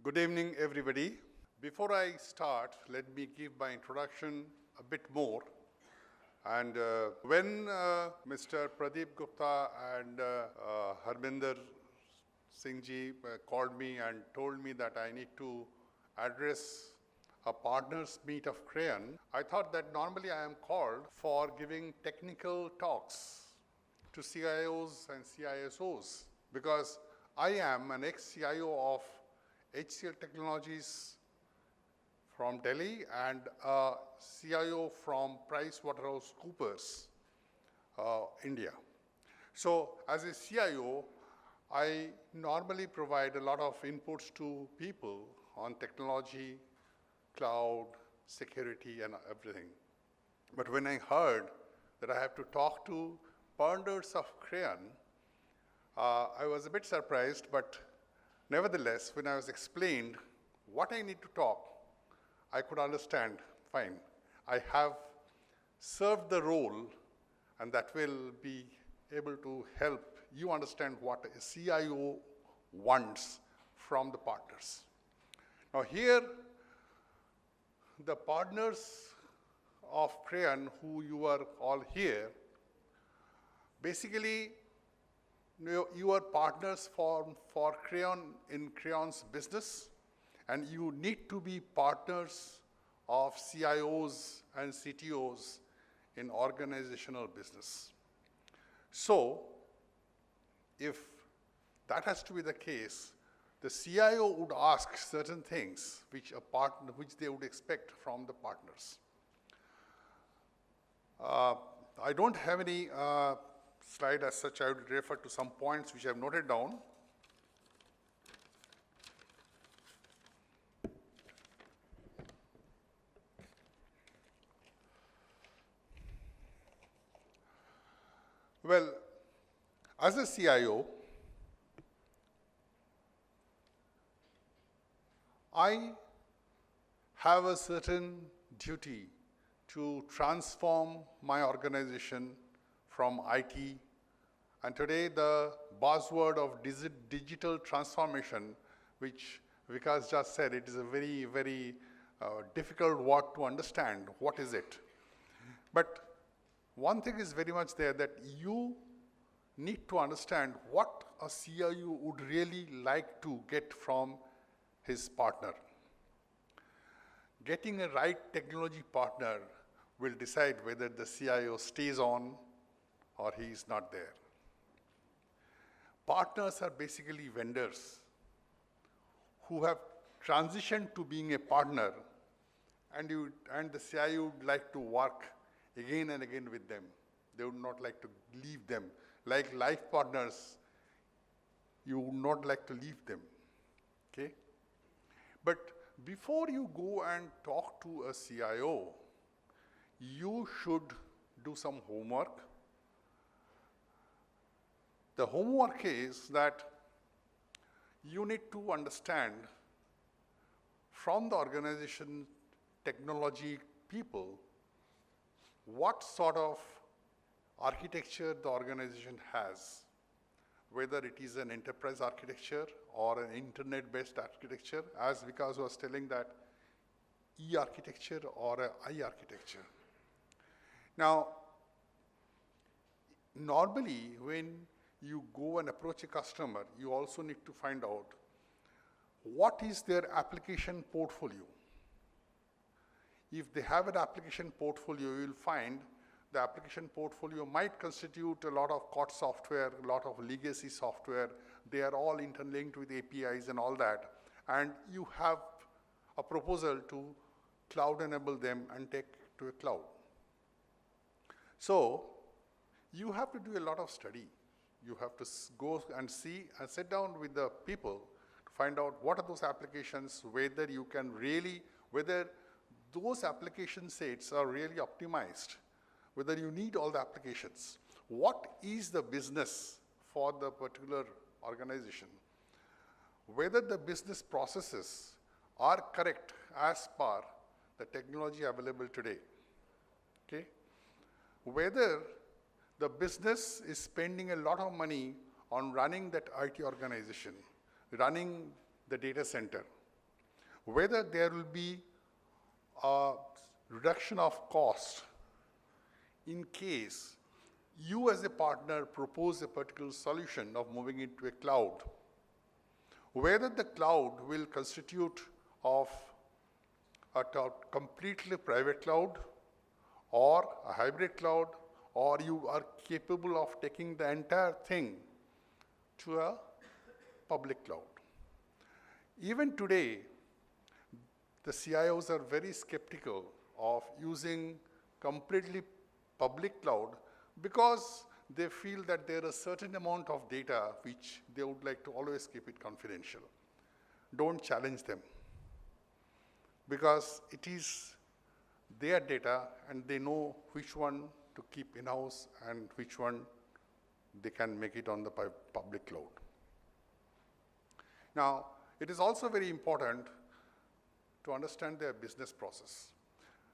Good evening, everybody. Before I start, let me give my introduction a bit more. And when Mr. Pradeep Gupta and Harminder Singh ji called me and told me that I need to address a partners meet of Crayon, I thought that normally I am called for giving technical talks to CIOs and CISOs because I am an ex-CIO of HCL Technologies from Delhi and a CIO from PricewaterhouseCoopers, India. So as a CIO, I normally provide a lot of inputs to people on technology, cloud, security, and everything. But when I heard that I have to talk to partners of Crayon, I was a bit surprised, but nevertheless, when I was explained what I need to talk, I could understand, fine. I have served the role, and that will be able to help you understand what a CIO wants from the partners. Now here, the partners of Crayon, who you are all here, basically, you are partners for Crayon in Crayon's business, and you need to be partners of CIOs and CTOs in organizational business. So, if that has to be the case, the CIO would ask certain things which they would expect from the partners. I don't have any slide as such. I would refer to some points which I have noted down. Well, as a CIO, I have a certain duty to transform my organization from IT. And today the buzzword of digital transformation, which Vikas just said, it is a very, very difficult word to understand. What is it? But one thing is very much there, that you need to understand what a CIO would really like to get from his partner. Getting a right technology partner will decide whether the CIO stays on or he is not there. Partners are basically vendors who have transitioned to being a partner, and the CIO would like to work again and again with them. They would not like to leave them. Like life partners, you would not like to leave them, okay? But before you go and talk to a CIO, you should do some homework. The homework is that you need to understand from the organization technology people what sort of architecture the organization has, whether it is an enterprise architecture or an internet-based architecture, as Vikas was telling, that E-architecture or a I-architecture. Now, normally when you go and approach a customer, you also need to find out what is their application portfolio. If they have an application portfolio, you will find the application portfolio might constitute a lot of COT software, a lot of legacy software. They are all interlinked with APIs and all that. And you have a proposal to cloud enable them and take to a cloud. So you have to do a lot of study. You have to go and see and sit down with the people to find out what are those applications, whether you can really, whether those application sets are really optimized, whether you need all the applications. What is the business for the particular organization? Whether the business processes are correct as per the technology available today, okay? Whether the business is spending a lot of money on running that IT organization, running the data center, whether there will be a reduction of cost in case you as a partner propose a particular solution of moving into a cloud, whether the cloud will constitute of a completely private cloud or a hybrid cloud, or you are capable of taking the entire thing to a public cloud. Even today, the CIOs are very skeptical of using completely public cloud because they feel that there is a certain amount of data which they would like to always keep it confidential. Don't challenge them, because it is their data and they know which one to keep in-house and which one they can make it on the public cloud. Now, it is also very important to understand their business process.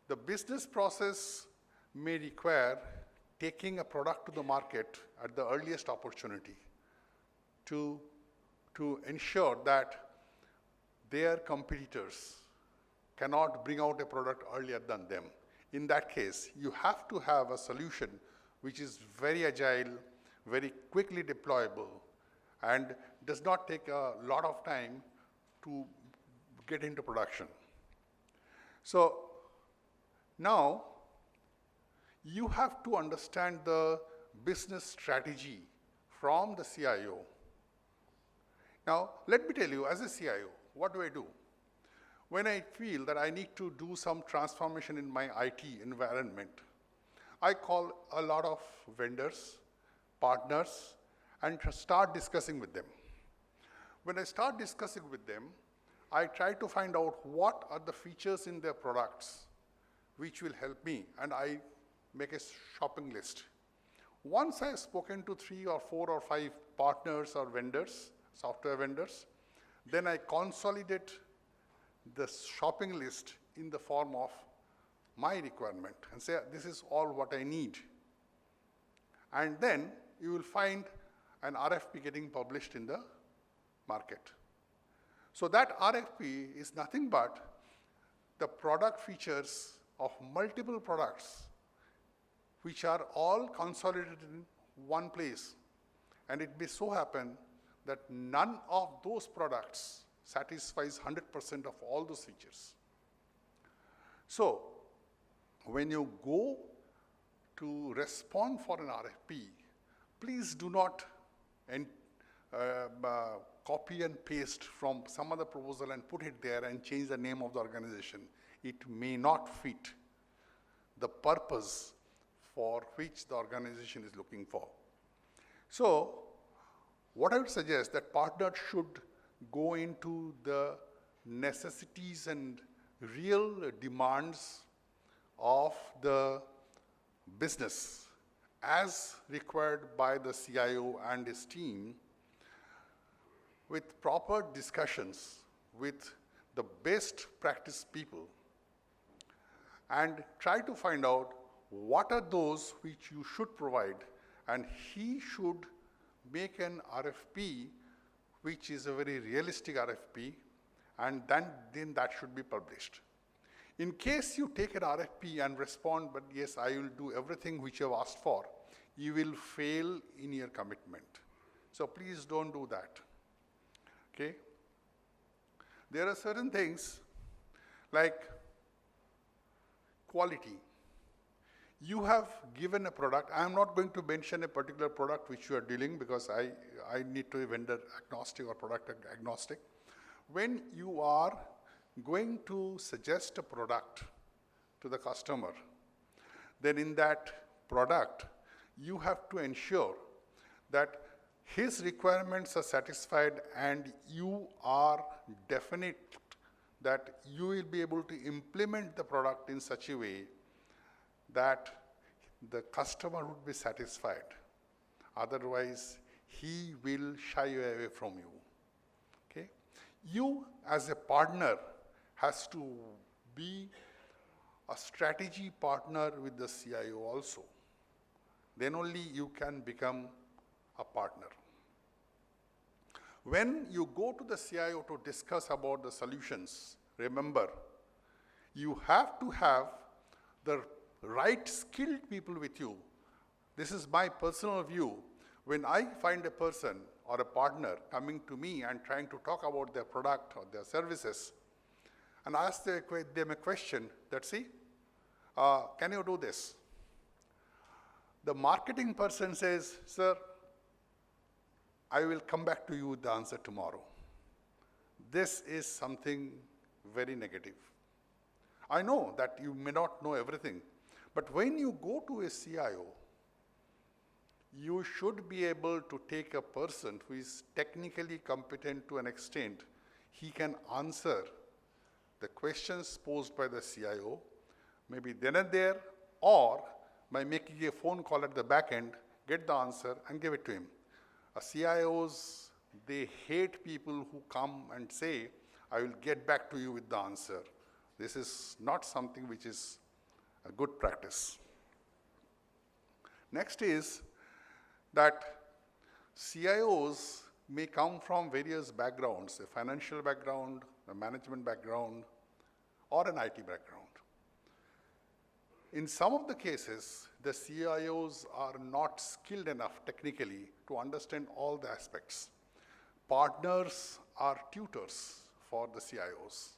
The business process may require taking a product to the market at the earliest opportunity to ensure that their competitors cannot bring out a product earlier than them. In that case, you have to have a solution which is very agile, very quickly deployable, and does not take a lot of time to get into production. So now you have to understand the business strategy from the CIO. Now, let me tell you, as a CIO, what do I do? When I feel that I need to do some transformation in my IT environment, I call a lot of vendors, partners, and start discussing with them. When I start discussing with them, I try to find out what are the features in their products which will help me, and I make a shopping list. Once I have spoken to 3 or 4 or 5 partners or vendors, software vendors, then I consolidate the shopping list in the form of my requirement and say, this is all what I need. And then you will find an RFP getting published in the market. So that RFP is nothing but the product features of multiple products which are all consolidated in one place. And it may so happen that none of those products satisfies 100% of all those features. So when you go to respond for an RFP, please do not copy and paste from some other proposal and put it there and change the name of the organization. It may not fit the purpose for which the organization is looking for. So what I would suggest that partners should go into the necessities and real demands of the business as required by the CIO and his team, with proper discussions with the best practice people, and try to find out what are those which you should provide, and he should make an RFP which is a very realistic RFP, and then that should be published. In case you take an RFP and respond, but yes, I will do everything which you have asked for, you will fail in your commitment. So please don't do that. Okay? There are certain things like quality. You have given a product. I am not going to mention a particular product which you are dealing, because I need to be vendor agnostic or product agnostic. When you are going to suggest a product to the customer, then in that product, you have to ensure that his requirements are satisfied and you are definite that you will be able to implement the product in such a way that the customer would be satisfied. Otherwise, he will shy away from you. Okay? You as a partner has to be a strategy partner with the CIO also. Then only you can become a partner. When you go to the CIO to discuss about the solutions remember, you have to have the right skilled people with you. This is my personal view. When I find a person or a partner coming to me and trying to talk about their product or their services, and ask them a question that, see, can you do this? The marketing person says, sir, I will come back to you with the answer tomorrow. This is something very negative. I know that you may not know everything, but when you go to a CIO, you should be able to take a person who is technically competent to an extent. He can answer the questions posed by the CIO, maybe then and there, or by making a phone call at the back end, get the answer and give it to him. CIOs, they hate people who come and say, I will get back to you with the answer. This is not something which is a good practice. Next is that CIOs may come from various backgrounds, a financial background, a management background, or an IT background. In some of the cases, the CIOs are not skilled enough technically to understand all the aspects. Partners are tutors for the CIOs.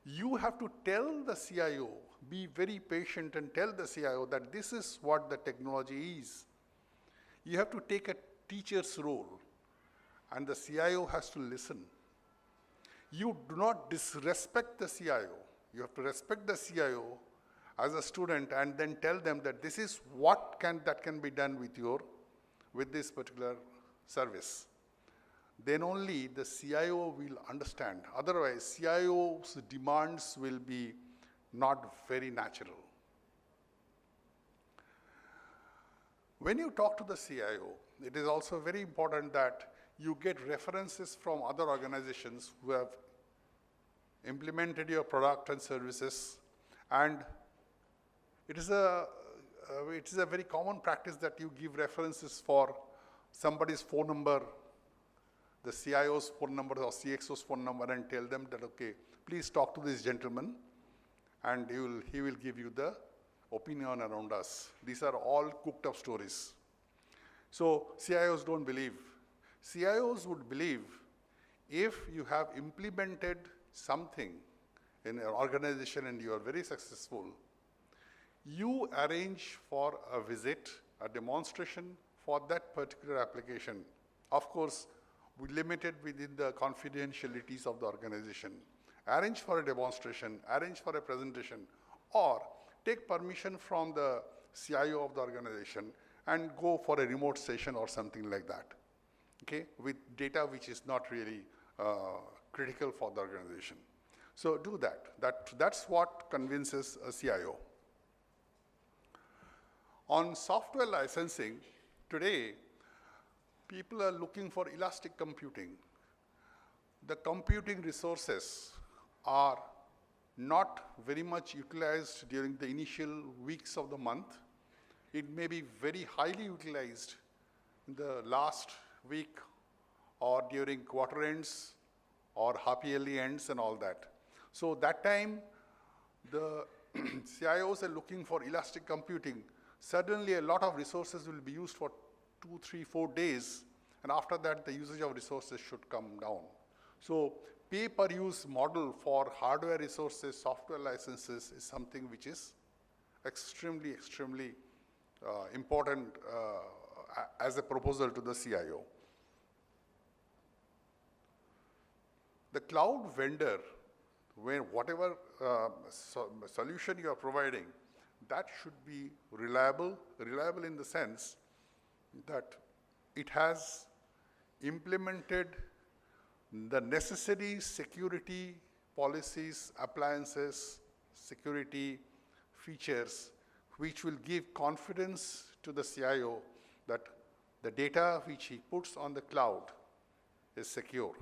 You have to tell the CIO, be very patient and tell the CIO that this is what the technology is. You have to take a teacher's role, and the CIO has to listen. You do not disrespect the CIO. You have to respect the CIO as a student and then tell them that this is what that can be done with this particular service. Then only the CIO will understand. Otherwise, CIO's demands will be not very natural. When you talk to the CIO, it is also very important that you get references from other organizations who have implemented your product and services, and it is a very common practice that you give references for somebody's phone number, the CIO's phone number or CXO's phone number, and tell them that, okay, please talk to this gentleman, and he will give you the opinion around us. These are all cooked up stories. So CIOs don't believe. CIOs would believe if you have implemented something in an organization and you are very successful, you arrange for a visit, a demonstration for that particular application. Of course, we limit it within the confidentialities of the organization. Arrange for a demonstration, arrange for a presentation, or take permission from the CIO of the organization and go for a remote session or something like that, okay, with data which is not really critical for the organization. So do that. That's what convinces a CIO. On software licensing, today, people are looking for elastic computing. The computing resources are not very much utilized during the initial weeks of the month. It may be very highly utilized in the last week or during quarter ends or half-yearly ends and all that. So that time, the CIOs are looking for elastic computing. Suddenly, a lot of resources will be used for 2, 3, 4 days, and after that, the usage of resources should come down. So pay-per-use model for hardware resources, software licenses is something which is extremely, extremely important as a proposal to the CIO. The cloud vendor, where whatever solution you are providing, that should be reliable in the sense that it has implemented the necessary security policies, appliances, security features, which will give confidence to the CIO that the data which he puts on the cloud is secure,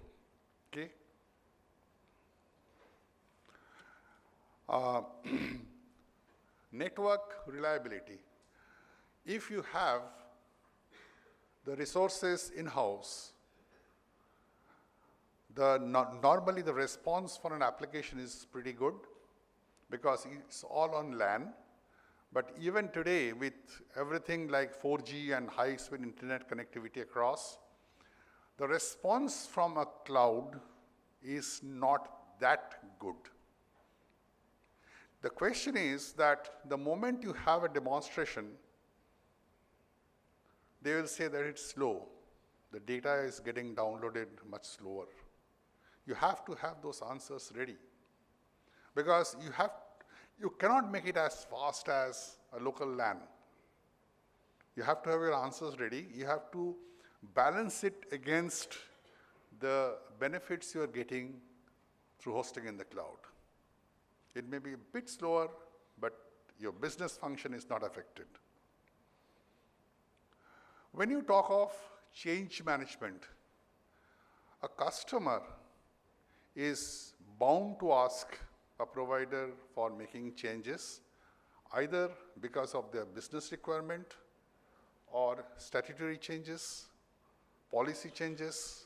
okay? Network reliability. If you have the resources in-house, Normally the response for an application is pretty good because it's all on LAN. But even today, with everything like 4G and high-speed internet connectivity across, the response from a cloud is not that good. The question is that the moment you have a demonstration, they will say that it's slow. The data is getting downloaded much slower. You have to have those answers ready because you cannot make it as fast as a local LAN. You have to have your answers ready. You have to balance it against the benefits you are getting through hosting in the cloud. It may be a bit slower, but your business function is not affected. When you talk of change management, a customer is bound to ask a provider for making changes, either because of their business requirement or statutory changes, policy changes,